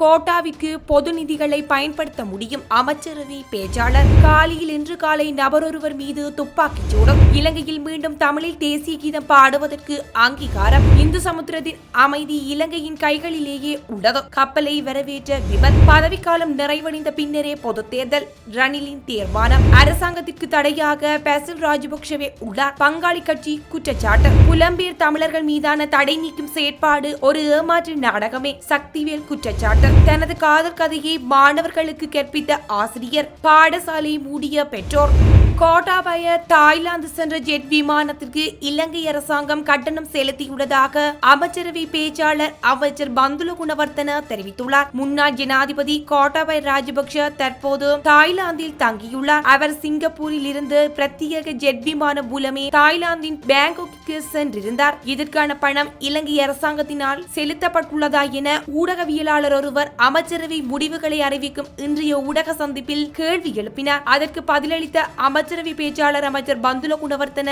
கோட்டாவிற்கு பொது நிதிகளை பயன்படுத்த முடியும். அமைச்சரவை பேச்சாளர் காலியில் இன்று காலை நபரொருவர் மீது துப்பாக்கிச் சூடு. இலங்கையில் மீண்டும் தமிழில் தேசிய கீதம் பாடுவதற்கு அங்கீகாரம். இந்து சமுத்திரத்தின் அமைதி இலங்கையின் கைகளிலேயே உள்ளது. கப்பலை வரவேற்ற விமல். பதவிக்காலம் நிறைவடைந்த பின்னரே பொது தேர்தல். ரணிலின் தீர்மானம். அரசாங்கத்திற்கு தடையாக பாசில் ராஜபக்ஷவே உள்ளார். பங்காளி கட்சி குற்றச்சாட்டு. புலம்பெயர் தமிழர்கள் மீதான தடை நீக்கும் செயற்பாடு ஒரு ஏமாற்று நாடகமே. சக்திவேல் குற்றச்சாட்டு. தனது காதல் கதையை மாணவர்களுக்கு கற்பித்த ஆசிரியர். பாடசாலை மூடிய பெற்றோர். கோட்டாபய தாய்லாந்து சென்ற ஜெட் விமானத்திற்கு இலங்கை அரசாங்கம் கட்டணம் செலுத்தியுள்ளதாக அமைச்சரவை பேச்சாளர் அமைச்சர் பந்துல குணவர்த்தன தெரிவித்துள்ளார். முன்னாள் ஜனாதிபதி கோட்டாபய ராஜபக்ஷ தற்போது தாய்லாந்தில் தங்கியுள்ளார். அவர் சிங்கப்பூரில் இருந்து பிரத்யேக ஜெட் விமானம் மூலமே தாய்லாந்தின் பேங்காக்கு சென்றிருந்தார். இதற்கான பணம் இலங்கை அரசாங்கத்தினால் செலுத்தப்பட்டுள்ளதா என ஊடகவியலாளர் ஒருவர் அமைச்சரவை முடிவுகளை அறிவிக்கும் இன்றைய ஊடக சந்திப்பில் கேள்வி எழுப்பினார். அதற்கு பதிலளித்த அமைச்சரவை பேச்சாளர் அமைச்சர் பந்துல குணவர்த்தன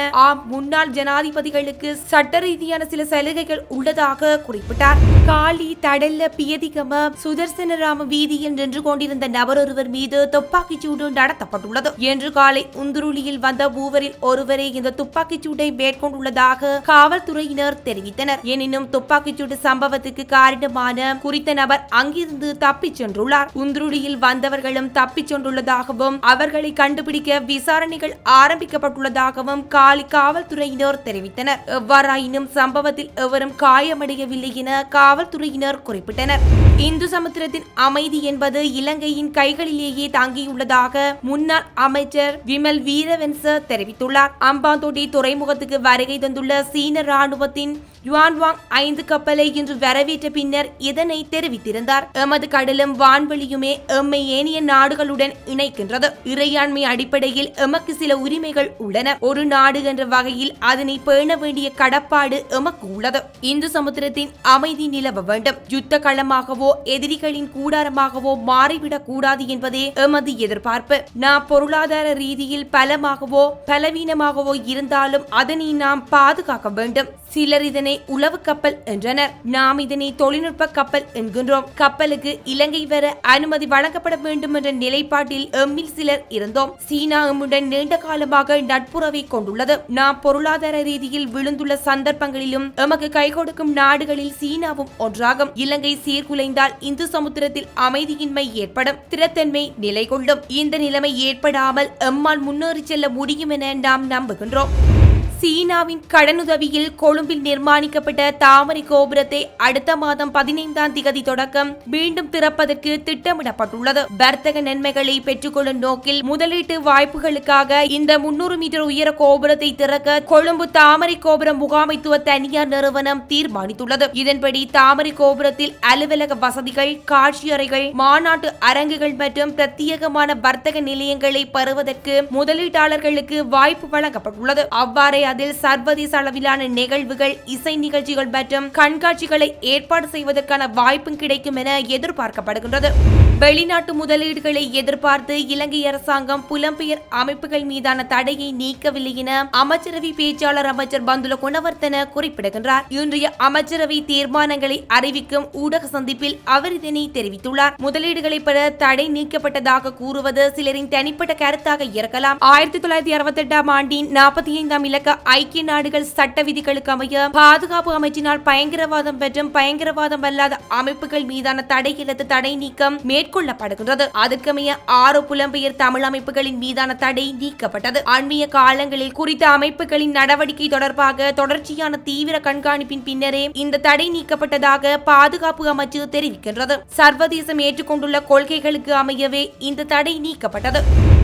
முன்னாள் ஜனாதிபதிகளுக்கு சட்ட ரீதியான சில சலுகைகள் உள்ளதாக குறிப்பிட்டார். காலி தடல்ல பியதிகம சுதர்சனராம வீதியில் நின்று கொண்டிருந்த நபரொருவர் மீது துப்பாக்கிச் சூடு நடத்தப்பட்டுள்ளது. இன்று காலை உந்துருளியில் வந்த மூவரில் ஒருவரே இந்த துப்பாக்கிச் சூட்டை மேற்கொண்டுள்ளதாக காவல்துறையினர் தெரிவித்தனர். எனினும் துப்பாக்கிச் சூடு சம்பவத்துக்கு காரணமான குறித்த நபர் அங்கிருந்து தப்பிச் சென்றுள்ளார். உந்துருளியில் வந்தவர்களும் தப்பிச் சென்றுள்ளதாகவும் அவர்களை கண்டுபிடிக்க விசாரணைகள் ஆரம்பிக்கப்பட்டுள்ளதாகவும் காலி காவல்துறையினர் தெரிவித்தனர். எவ்வாறாயினும் சம்பவத்தில் எவரும் காயமடையவில்லை என காவல்துறையினர் குறிப்பிட்டனர். இந்து சமுத்திரத்தின் அமைதி என்பது இலங்கையின் கைகளிலேயே தங்கியுள்ளதாக முன்னாள் அமைச்சர் விமல் வீரவன்ச தெரிவித்துள்ளார். அம்பாந்தோட்டை துறைமுகத்துக்கு வருகை தந்துள்ள சீன ராணுவத்தின் யுவான்வாங் 5 கப்பலை இன்று வரவேற்ற பின்னர் இதனை தெரிவித்திருந்தார். எமது கடலும் வான்வெளியுமே எம்மை ஏனைய நாடுகளுடன் இணைக்கின்றது. இறையாண்மை அடிப்படையில் எமக்கு சில உரிமைகள் உள்ளன. ஒரு நாடு என்ற வகையில் அதனை பேண வேண்டிய கடப்பாடு எமக்கு உள்ளது. இந்து சமுத்திரத்தின் அமைதி நிலவ வேண்டும். யுத்த களமாகவோ எதிரிகளின் கூடாரமாகவோ மாறிவிடக் கூடாது என்பதே எமது எதிர்பார்ப்பு. நாம் பொருளாதார ரீதியில் பலமாகவோ பலவீனமாகவோ இருந்தாலும் அதனை நாம் பாதுகாக்க வேண்டும். சிலர் இதனை உளவு கப்பல் என்றனர். நாம் இதனை தொழில்நுட்ப கப்பல் என்கின்றோம். கப்பலுக்கு இலங்கை வர அனுமதி வழங்கப்பட வேண்டும் என்ற நிலைப்பாட்டில் எம்மில் சிலர் இருந்தோம். சீனா எம்முடன் நீண்ட காலமாக நட்புறவை கொண்டுள்ளது. நாம் பொருளாதார ரீதியில் விழுந்துள்ள சந்தர்ப்பங்களிலும் எமக்கு கை கொடுக்கும் நாடுகளில் சீனாவும் ஒன்றாகும். இலங்கை சீர்குலைந்தால் இந்து சமுத்திரத்தில் அமைதியின்மை ஏற்படும். திறத்தன்மை நிலை கொள்ளும். இந்த நிலைமை ஏற்படாமல் எம்மால் முன்னேறி செல்ல முடியும் என நாம் நம்புகின்றோம். சீனாவின் கடனுதவியில் கொழும்பில் நிர்மாணிக்கப்பட்ட தாமரை கோபுரத்தை அடுத்த மாதம் 15ஆம் தேதி தொடக்கம் மீண்டும் திறப்பதற்கு திட்டமிடப்பட்டுள்ளது. வர்த்தக நன்மைகளை பெற்றுக்கொள்ளும் நோக்கில் முதலீட்டு வாய்ப்புகளுக்காக இந்த 300 மீட்டர் உயர கோபுரத்தை திறக்க கொழும்பு தாமரை கோபுரம் முகாமைத்துவ தனியார் நிறுவனம் தீர்மானித்துள்ளது. இதன்படி தாமரை கோபுரத்தில் அலுவலக வசதிகள், காட்சி அறைகள், மாநாட்டு அரங்குகள் மற்றும் பிரத்யேகமான வர்த்தக நிலையங்களை பெறுவதற்கு முதலீட்டாளர்களுக்கு வாய்ப்பு வழங்கப்பட்டுள்ளது. அவ்வாறே அதில் சர்வதேச அளவிலான நிகழ்வுகள், இசை நிகழ்ச்சிகள் மற்றும் கண்காட்சிகளை ஏற்பாடு செய்வதற்கான வாய்ப்பும் கிடைக்கும் என எதிர்பார்க்கப்படுகின்றது. வெளிநாட்டு முதலீடுகளை எதிர்பார்த்து இலங்கை அரசாங்கம் புலம்பெயர் அமைப்புகள் மீதான தடையை நீக்கவில்லை என அமைச்சரவை பேச்சாளர் அமைச்சர் பந்துல குணவர்த்தன குறிப்பிடுகின்றார். இன்றைய அமைச்சரவை தீர்மானங்களை அறிவிக்கும் ஊடக சந்திப்பில் அவர் இதனை தெரிவித்துள்ளார். முதலீடுகளை பெற தடை நீக்கப்பட்டதாக கூறுவது சிலரின் தனிப்பட்ட கருத்தாக இருக்கலாம். 1968ஆம் ஆண்டின் 45ஆம் இலக்க ஐக்கிய நாடுகள் சட்ட விதிகளுக்கு அமைய பாதுகாப்பு அமைச்சினால் பயங்கரவாதம் மற்றும் பயங்கரவாதம் அல்லாத அமைப்புகள் மீதான தடை இல்லாத தடை நீக்கம் மேற்கொள்ளப்படுகின்றது. அதற்கமைய 6 புலம்பெயர் தமிழ் அமைப்புகளின் மீதான தடை நீக்கப்பட்டது. அண்மைய காலங்களில் குறித்த அமைப்புகளின் நடவடிக்கை தொடர்பாக தொடர்ச்சியான தீவிர கண்காணிப்பின் பின்னரே இந்த தடை நீக்கப்பட்டதாக பாதுகாப்பு அமைச்சு தெரிவிக்கின்றது. சர்வதேசம் ஏற்றுக்கொண்டுள்ள கொள்கைகளுக்கு அமையவே இந்த தடை நீக்கப்பட்டது.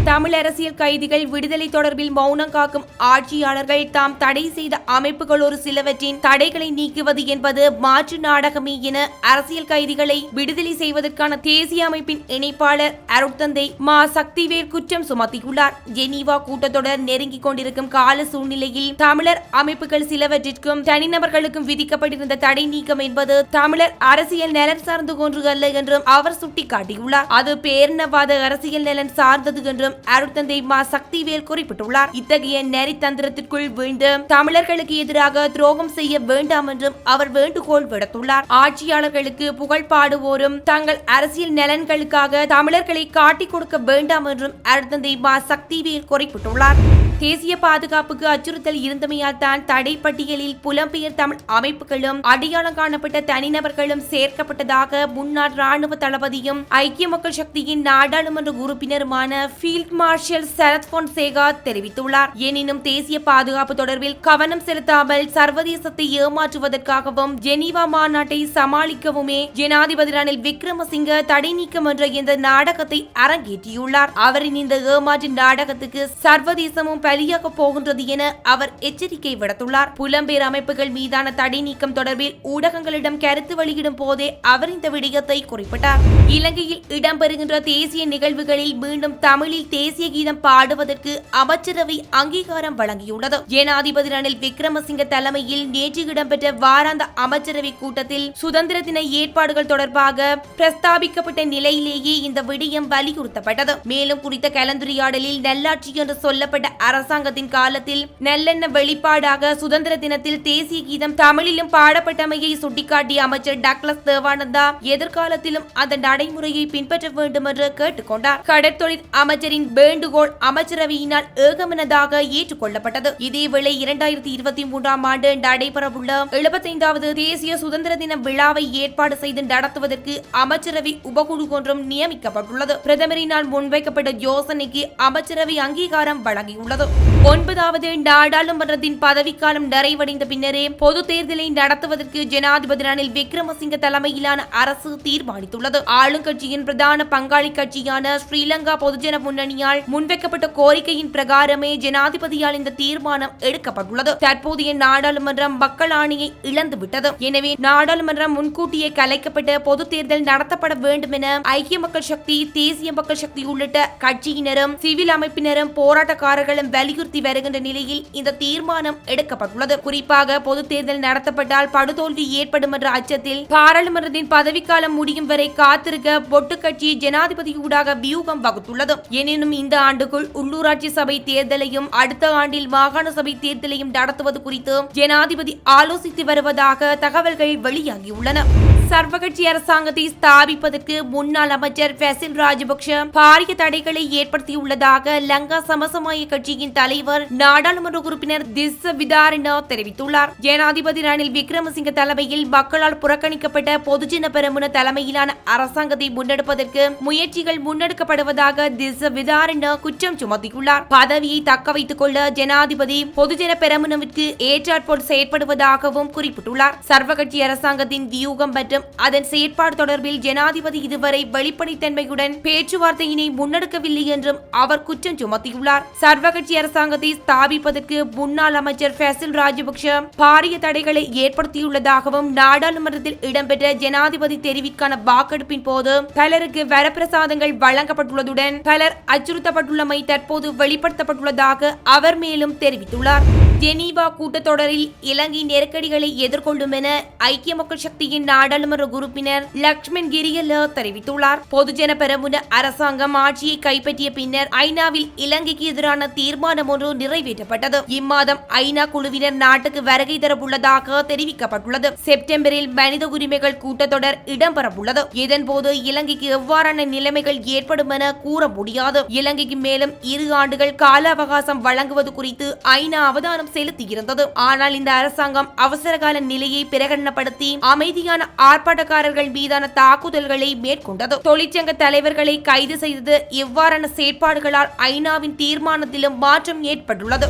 தமிழ் அரசியல் கைதிகள் விடுதலை தொடர்பில் மௌனம் காக்கும் ஆட்சியாளர்கள் தாம் தடை செய்த அமைப்புகள் ஒரு சிலவற்றின் தடைகளை நீக்குவது என்பது மாற்று நாடகமே என அரசியல் கைதிகளை விடுதலை செய்வதற்கான தேசிய அமைப்பின் இணைப்பாளர் அருட்தந்தை மா சக்திவேல் குற்றம் சுமத்தியுள்ளார். ஜெனீவா கூட்டத்தொடர் நெருங்கிக் கொண்டிருக்கும் கால சூழ்நிலையில் தமிழர் அமைப்புகள் சிலவற்றிற்கும் தனிநபர்களுக்கும் விதிக்கப்பட்டிருந்த தடை நீக்கம் என்பது தமிழர் அரசியல் நலன் சார்ந்து ஒன்று அல்ல என்றும் அவர் சுட்டிக்காட்டியுள்ளார். அது பேரினவாத அரசியல் நலன் சார்ந்தது என்றும் என்றும் அருட்தந்தை மா சக்திவேல் குறிப்பிட்டுள்ளார். இத்தகைய நெறித்தந்திரத்திற்குள் வீழ்ந்து தமிழர்களுக்கு எதிராக துரோகம் செய்ய வேண்டாம் என்றும் அவர் வேண்டுகோள் விடுத்துள்ளார். ஆட்சியாளர்களுக்கு புகழ் பாடுவோரும் தங்கள் அரசியல் நலன்களுக்காக தமிழர்களை காட்டிக் கொடுக்க வேண்டாம் என்றும் அருட்தந்தை மா சக்திவேல் குறிப்பிட்டுள்ளார். தேசிய பாதுகாப்புக்கு அச்சுறுத்தல் இருந்தமையால் தான் தடை பட்டியலில் புலம்பெயர் தமிழ் அமைப்புகளும் அடையாளம் காணப்பட்ட தனிநபர்களும் சேர்க்கப்பட்டதாக முன்னாள் ராணுவ தளபதியும் ஐக்கிய மக்கள் சக்தியின் நாடாளுமன்ற உறுப்பினருமான ஃபீல்ட் மார்ஷல் சரத் பொன்சேகா தெரிவித்துள்ளார். எனினும் தேசிய பாதுகாப்பு தொடர்பில் கவனம் செலுத்தாமல் சர்வதேசத்தை ஏமாற்றுவதற்காகவும் ஜெனீவா மாநாட்டை சமாளிக்கவுமே ஜனாதிபதி ரணில் விக்ரமசிங்க தடை நீக்கம் என்ற இந்த நாடகத்தை அரங்கேற்றியுள்ளார். அவரின் இந்த ஏமாற்று நாடகத்துக்கு சர்வதேசமும் பலியாக போகின்றது என அவர் எச்சரிக்கை விடுத்துள்ளார். புலம்பெயர் அமைப்புகள் மீதான தடை நீக்கம் தொடர்பில் ஊடகங்களிடம் கருத்து வெளியிடும் போதே அவர் இந்த விடயத்தை குறிப்பிட்டார். இலங்கையில் இடம்பெறுகின்ற தேசிய நிகழ்வுகளில் மீண்டும் தமிழில் தேசிய கீதம் பாடுவதற்கு அமைச்சரவை அங்கீகாரம் வழங்கியுள்ளது. ஜனாதிபதி ரணில் விக்ரமசிங்க தலைமையில் நேற்று இடம்பெற்ற வாராந்த அமைச்சரவை கூட்டத்தில் சுதந்திர தின ஏற்பாடுகள் தொடர்பாக பிரஸ்தாபிக்கப்பட்ட நிலையிலேயே இந்த விடயம் வலியுறுத்தப்பட்டது. மேலும் குறித்த கலந்துரையாடலில் நல்லாட்சி என்று சொல்லப்பட்ட அரசாங்கத்தின் காலத்தில் நல்லெண்ண வெளிப்பாடாக சுதந்திர தினத்தில் தேசிய கீதம் தமிழிலும் பாடப்பட்டமையை சுட்டிக்காட்டிய அமைச்சர் டக்ளஸ் தேவானந்தா எதிர்காலத்திலும் அந்த நடைமுறையை பின்பற்ற வேண்டும் என்று கேட்டுக்கொண்டார். கடற்தொழில் அமைச்சரின் வேண்டுகோள் அமைச்சரவையினால் ஏகமனதாக ஏற்றுக்கொள்ளப்பட்டது. இதேவேளை 2023 ஆண்டு நடைபெறவுள்ள 75வது தேசிய சுதந்திர தின விழாவை ஏற்பாடு செய்து நடத்துவதற்கு அமைச்சரவை உபகுழு ஒன்றும் நியமிக்கப்பட்டுள்ளது. பிரதமரினால் முன்வைக்கப்பட்ட யோசனைக்கு அமைச்சரவை அங்கீகாரம் வழங்கியுள்ளது. 9வது நாடாளுமன்றத்தின் பதவிக்காலம் நிறைவடைந்த பின்னரே பொது தேர்தலை நடத்துவதற்கு ஜனாதிபதி ரணில் விக்ரமசிங்க தலைமையிலான அரசு தீர்மானித்துள்ளது. ஆளுங்கட்சியின் பிரதான பங்காளி கட்சியான ஸ்ரீலங்கா பொதுஜன முன்னணியால் முன்வைக்கப்பட்ட கோரிக்கையின் பிரகாரமே ஜனாதிபதியால் இந்த தீர்மானம் எடுக்கப்பட்டுள்ளது. தற்போதைய நாடாளுமன்றம் மக்கள் ஆணையை இழந்துவிட்டது. எனவே நாடாளுமன்றம் முன்கூட்டியே கலைக்கப்பட்ட பொது தேர்தல் நடத்தப்பட வேண்டும் என ஐக்கிய மக்கள் சக்தி, தேசிய மக்கள் சக்தி உள்ளிட்ட கட்சியினரும் சிவில் அமைப்பினரும் போராட்டக்காரர்களும் வலியுறுத்தி வருகின்ற நிலையில் இந்த தீர்மானம் எடுக்கப்பட்டுள்ளது. குறிப்பாக பொது தேர்தல் நடத்தப்பட்டால் படுதோல்வி ஏற்படும் என்ற அச்சத்தில் பாராளுமன்றத்தின் பதவிக்காலம் முடியும் வரை காத்திருக்க பொட்டு கட்சி ஜனாதிபதியூடாக வியூகம் வகுத்துள்ளது. எனினும் இந்த ஆண்டுக்குள் உள்ளூராட்சி சபை தேர்தலையும் அடுத்த ஆண்டில் மாகாண சபை தேர்தலையும் நடத்துவது குறித்து ஜனாதிபதி ஆலோசித்து வருவதாக தகவல்கள் வெளியாகியுள்ளன. சர்வகட்சி அரசாங்கத்தை ஸ்தாபிப்பதற்கு முன்னாள் அமைச்சர் ஃபெசில் ராஜபக்ஷ பாரிய தடைகளை ஏற்படுத்தியுள்ளதாக லங்கா சமசமாய கட்சியின் தலைவர் நாடாளுமன்ற உறுப்பினர் திஸ்ஸ விதாரணா தெரிவித்துள்ளார். ஜனாதிபதி ரணில் விக்ரமசிங்க தலைமையில் மக்களால் புறக்கணிக்கப்பட்ட பொதுஜன பெரமுன தலைமையிலான அரசாங்கத்தை முன்னெடுப்பதற்கு முயற்சிகள் முன்னெடுக்கப்படுவதாக திஸ்ஸ விதாரணா குற்றம் சுமத்தியுள்ளார். பதவியை தக்க வைத்துக் கொள்ள ஜனாதிபதி பொதுஜன பெரமுனவிற்கு ஏற்றாற்போல் செயற்படுவதாகவும் குறிப்பிட்டுள்ளார். சர்வகட்சி அரசாங்கத்தின் வியூகம் மற்றும் அதன் செயற்பாடு தொடர்பில் ஜனாதிபதி இதுவரை வெளிப்படைத்தன்மையுடன் பேச்சுவார்த்தையினை முன்னெடுக்கவில்லை என்றும் அவர் குற்றம் சுமத்தியுள்ளார். சர்வகட்சி அரசாங்கத்தை ஸ்தாபிப்பதற்கு முன்னாள் அமைச்சர் ஃபெசில் ராஜபக்ஷ பாரிய தடைகளை ஏற்படுத்தியுள்ளதாகவும் நாடாளுமன்றத்தில் இடம்பெற்ற ஜனாதிபதி தெரிவிக்கான வாக்கெடுப்பின் போது பலருக்கு வரப்பிரசாதங்கள் வழங்கப்பட்டுள்ளதுடன் பலர் அச்சுறுத்தப்பட்டுள்ளமை தற்போது வெளிப்படுத்தப்பட்டுள்ளதாக அவர் மேலும் தெரிவித்துள்ளார். ஜெனீவா கூட்டத்தொடரில் இலங்கை நெருக்கடிகளை எதிர்கொள்ளும் என ஐக்கிய மக்கள் சக்தியின் நாடாளுமன்ற உறுப்பினர் லக்ஷ்மண் கிரியல்ல தெரிவித்துள்ளார். பொதுஜன பெரமுன அரசாங்கம் ஆட்சியை கைப்பற்றிய பின்னர் ஐநாவில் இலங்கைக்கு எதிரான தீர்மானம் ஒன்று நிறைவேற்றப்பட்டது. இம்மாதம் ஐநா குழுவினர் நாட்டுக்கு வருகை தரவுள்ளதாக தெரிவிக்கப்பட்டுள்ளது. செப்டம்பரில் மனித உரிமைகள் கூட்டத்தொடர் இடம்பெறவுள்ளது. இதன்போது இலங்கைக்கு எவ்வாறான நிலைமைகள் ஏற்படும் என கூற முடியாது. இலங்கைக்கு மேலும் 2 ஆண்டுகள் கால அவகாசம் வழங்குவது குறித்து ஐநா அவதானம் செலுத்தியிருந்தது. ஆனால் இந்த அரசாங்கம் அவசரகால நிலையை பிரகடனப்படுத்தி அமைதியான ஆர்ப்பாட்டக்காரர்கள் மீதான தாக்குதல்களை மேற்கொண்டது. தொழிற்சங்க தலைவர்களை கைது செய்தது இவ்வாறான செயற்பாடுகளால் ஐநாவின் தீர்மானத்திலும் மாற்றம் ஏற்பட்டுள்ளது.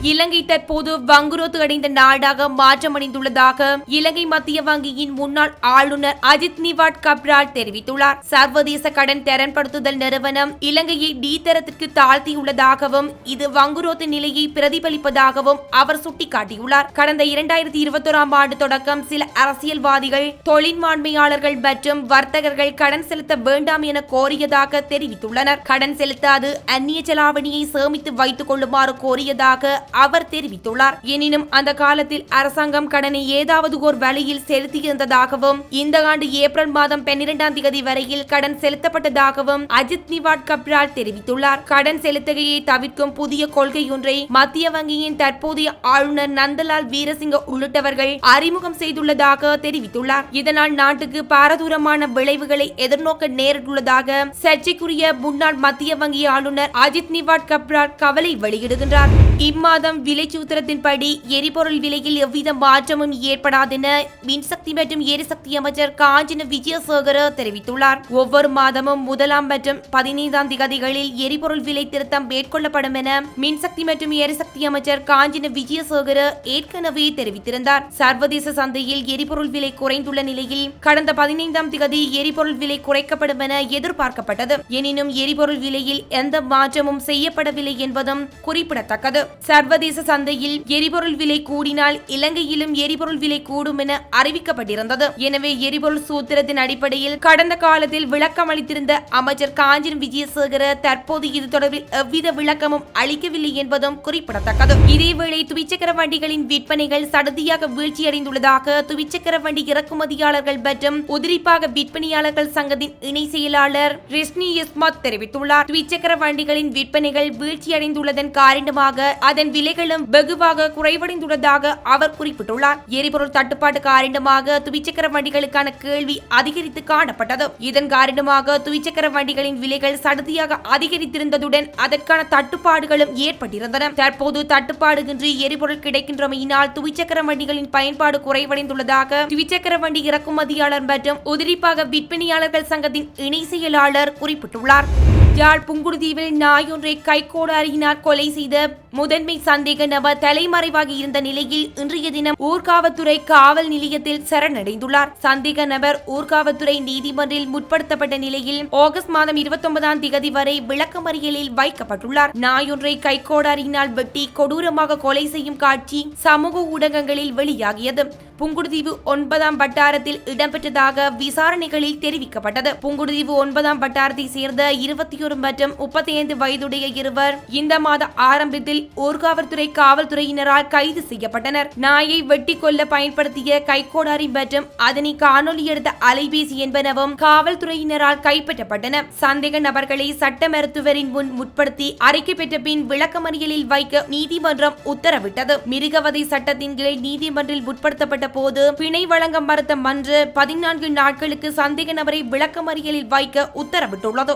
இலங்கை தற்போது வங்குரோத்து அடைந்த நாடாக மாற்றமடைந்துள்ளதாக இலங்கை மத்திய வங்கியின் முன்னாள் ஆளுநர் அஜித் நிவாட் கப்ரால் தெரிவித்துள்ளார். சர்வதேச கடன் திறன்படுத்துதல் நிறுவனம் இலங்கையை டி தரத்திற்கு தாழ்த்தியுள்ளதாகவும் இது வங்குரோத்து நிலையை பிரதிபலிப்பதாகவும் அவர் சுட்டிக்காட்டியுள்ளார். கடந்த 2021 ஆண்டு தொடக்கம் சில அரசியல்வாதிகள், தொழில்மான்மையாளர்கள் மற்றும் வர்த்தகர்கள் கடன் செலுத்த வேண்டாம் என கோரியதாக தெரிவித்துள்ளனர். கடன் செலுத்தாது அந்நிய செலாவணியை சேமித்து வைத்துக் கொள்ளுமாறு கோரியதாக அவர் தெரிவித்துள்ளார். எனினும் அந்த காலத்தில் அரசாங்கம் கடனை ஏதாவது ஓர் வழியில் செலுத்தியிருந்ததாகவும் இந்த ஆண்டு ஏப்ரல் மாதம் 12ஆம் தேதி வரையில் கடன் செலுத்தப்பட்டதாகவும் அஜித் நிவாட் கப்ரால் தெரிவித்துள்ளார். கடன் செலுத்துகையை தவிர்க்கும் புதிய கொள்கையொன்றை மத்திய வங்கியின் தற்போதைய ஆளுநர் நந்தலால் வீரசிங்க உள்ளிட்டவர்கள் அறிமுகம் செய்துள்ளதாக தெரிவித்துள்ளார். இதனால் நாட்டுக்கு பாரதூரமான விளைவுகளை எதிர்நோக்க நேரிட்டுள்ளதாக சர்ச்சைக்குரிய முன்னாள் மத்திய வங்கி ஆளுநர் அஜித் நிவாட் கப்ரால் கவலை வெளியிடுகின்றார். இம்மாதம் விலை சூத்திரத்தின்படி எரிபொருள் விலையில் எவ்வித மாற்றமும் ஏற்படாதென மின்சக்தி மற்றும் எரிசக்தி அமைச்சர் காஞ்சன விஜயசேகர தெரிவித்துள்ளார். ஒவ்வொரு மாதமும் 1 மற்றும் 15ஆம் தேதிகளில் எரிபொருள் விலை திருத்தம் மேற்கொள்ளப்படும் என மின்சக்தி மற்றும் எரிசக்தி அமைச்சர் காஞ்சன விஜயசேகர ஏற்கனவே தெரிவித்திருந்தார். சர்வதேச சந்தையில் எரிபொருள் விலை குறைந்துள்ள நிலையில் கடந்த 15ஆம் தேதி எரிபொருள் விலை குறைக்கப்படும் என எதிர்பார்க்கப்பட்டது. எனினும் எரிபொருள் விலையில் எந்த மாற்றமும் செய்யப்படவில்லை என்பதும் குறிப்பிடத்தக்கது. சர்வதேச சந்தையில் எரிபொருள் விலை கூடினால் இலங்கையிலும் எரிபொருள் விலை கூடும் என அறிவிக்கப்பட்டிருந்தது. எனவே எரிபொருள் சூத்திரத்தின் அடிப்படையில் கடந்த காலத்தில் விளக்கம் அளித்திருந்த அமைச்சர் காஞ்சன விஜயசேகர தற்போது இது தொடர்பில் எவ்வித விளக்கமும் அளிக்கவில்லை என்பதும் குறிப்பிடத்தக்கது. இதேவேளை துவிச்சக்கர வண்டிகளின் விற்பனைகள் சடதியாக வீழ்ச்சியடைந்துள்ளதாக துவிச்சக்கர வண்டி இறக்குமதியாளர்கள் மற்றும் உதிரிப்பாக விற்பனையாளர்கள் சங்கத்தின் இணை செயலாளர் ரிஷ்னி இஸ்மத் தெரிவித்துள்ளார். துவிச்சக்கர வண்டிகளின் விற்பனைகள் வீழ்ச்சியடைந்துள்ளதன் காரணமாக அதன் விலைகளும் வெகுவாக குறைவடைந்துள்ளதாக அவர் குறிப்பிட்டுள்ளார். எரிபொருள் தட்டுப்பாட்டு காரணமாக துவிச்சக்கர வண்டிகளுக்கான கேள்வி அதிகரித்து காணப்பட்டது. இதன் காரணமாக துவிச்சக்கர வண்டிகளின் விலைகள் சடதியாக அதிகரித்திருந்ததுடன் அதற்கான தட்டுப்பாடுகளும் ஏற்பட்டிருந்தன. தற்போது தட்டுப்பாடுகின்றி எரிபொருள் கிடைக்கின்றமையினால் துவிச்சக்கர வண்டிகளின் பயன்பாடு குறைவடைந்துள்ளதாக துவிச்சக்கர வண்டி இறக்குமதியாளர் மற்றும் உதிரிப்பாக விற்பனையாளர்கள் சங்கத்தின் இணை செயலாளர் குறிப்பிட்டுள்ளார். யாழ் புங்குடுதீவில் நாயொன்றை கைக்கோடாரியினால் கொலை செய்த முதன்மை சந்தேக நபர் தலைமறைவாகி இருந்த நிலையில் இன்றைய தினம் ஊர்காவத்துறை காவல் நிலையத்தில் சரணடைந்துள்ளார். சந்தேக நபர் ஊர்காவத்துறை நீதிமன்றில் முற்படுத்தப்பட்ட நிலையில் ஆகஸ்ட் மாதம் 29ஆம் தேதி வரை விளக்கமறியலில் வைக்கப்பட்டுள்ளார். நாயொன்றை கைக்கோடாரியினால் வெட்டி கொடூரமாக கொலை செய்யும் காட்சி சமூக ஊடகங்களில் வெளியாகியது. புங்குடுதீவு 9ஆம் வட்டாரத்தில் இடம்பெற்றதாக விசாரணைகளில் தெரிவிக்கப்பட்டது. புங்குடுதீவு 9ஆம் வட்டாரத்தை சேர்ந்த 21 மற்றும் 35 வயதுடைய இருவர் இந்த மாத ஆரம்பத்தில் ஊர்காவல்துறை காவல்துறையினரால் கைது செய்யப்பட்டனர். நாயை வெட்டி கொல்ல பயன்படுத்திய கைக்கோடாரி மற்றும் அதனை காணொலி எடுத்த அலைபேசி என்பனவும் காவல்துறையினரால் கைப்பற்றப்பட்டன. சந்தேக நபர்களை சட்ட மருத்துவரின் முன் முற்படுத்தி அறிக்கை பெற்ற பின் விளக்கமறியலில் வைக்க நீதிமன்றம் உத்தரவிட்டது. மிருகவதை சட்டத்தின் கீழ் நீதிமன்றில் உட்படுத்தப்பட்ட போது பிணை வழங்க மறுத்த மன்று 14 நாட்களுக்கு சந்தேக நபரை விளக்கமறியலில் வைக்க உத்தரவிட்டுள்ளது.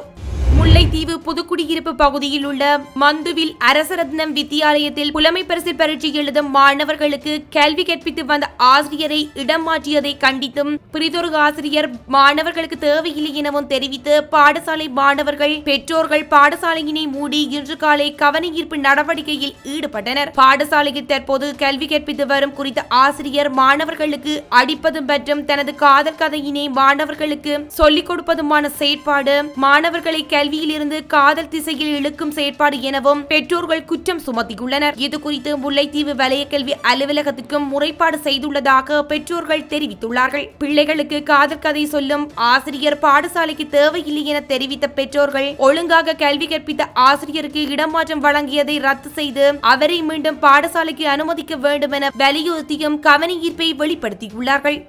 முல்லைத்தீவு புதுக்குடியிருப்பு பகுதியில் உள்ள மந்துவில் அரசரத்னம் வித்தியாலயத்தில் புலமை பரிசு பரீட்சை எழுதும் மாணவர்களுக்கு கல்வி கற்பித்து வந்த ஆசிரியரை இடம் மாற்றியதை கண்டித்தும் பிரிதொரு ஆசிரியர் மாணவர்களுக்கு தேவையில்லை எனவும் தெரிவித்து பாடசாலை மாணவர்கள் பெற்றோர்கள் பாடசாலையினை மூடி இன்று காலை கவனஈர்ப்பு நடவடிக்கையில் ஈடுபட்டனர். பாடசாலையில் தற்போது கல்வி கற்பித்து வரும் குறித்த ஆசிரியர் மாணவர்களுக்கு அடிப்பது மற்றும் தனது காதல் கதையினை மாணவர்களுக்கு சொல்லிக் கொடுப்பதுமான செயற்பாடு மாணவர்களை கல்வியிலிருந்து காதல் திசையில் இழுக்கும் செயற்பாடு எனவும் பெற்றோர்கள் குற்றம் சுமத்தியுள்ளனர். இதுகுறித்து முல்லைத்தீவு வலய கல்வி அலுவலகத்திற்கும் முறைப்பாடு செய்துள்ளதாக பெற்றோர்கள் தெரிவித்துள்ளார்கள். பிள்ளைகளுக்கு காதல் கதை சொல்லும் ஆசிரியர் பாடசாலைக்கு தேவையில்லை என தெரிவித்த பெற்றோர்கள் ஒழுங்காக கல்வி கற்பித்த ஆசிரியருக்கு இடமாற்றம் வழங்கியதை ரத்து செய்து அவரை மீண்டும் பாடசாலைக்கு அனுமதிக்க வேண்டும் என வலியுறுத்தியும் கவனஈர்ப்பை வெளிப்படுத்தியுள்ளார்கள்.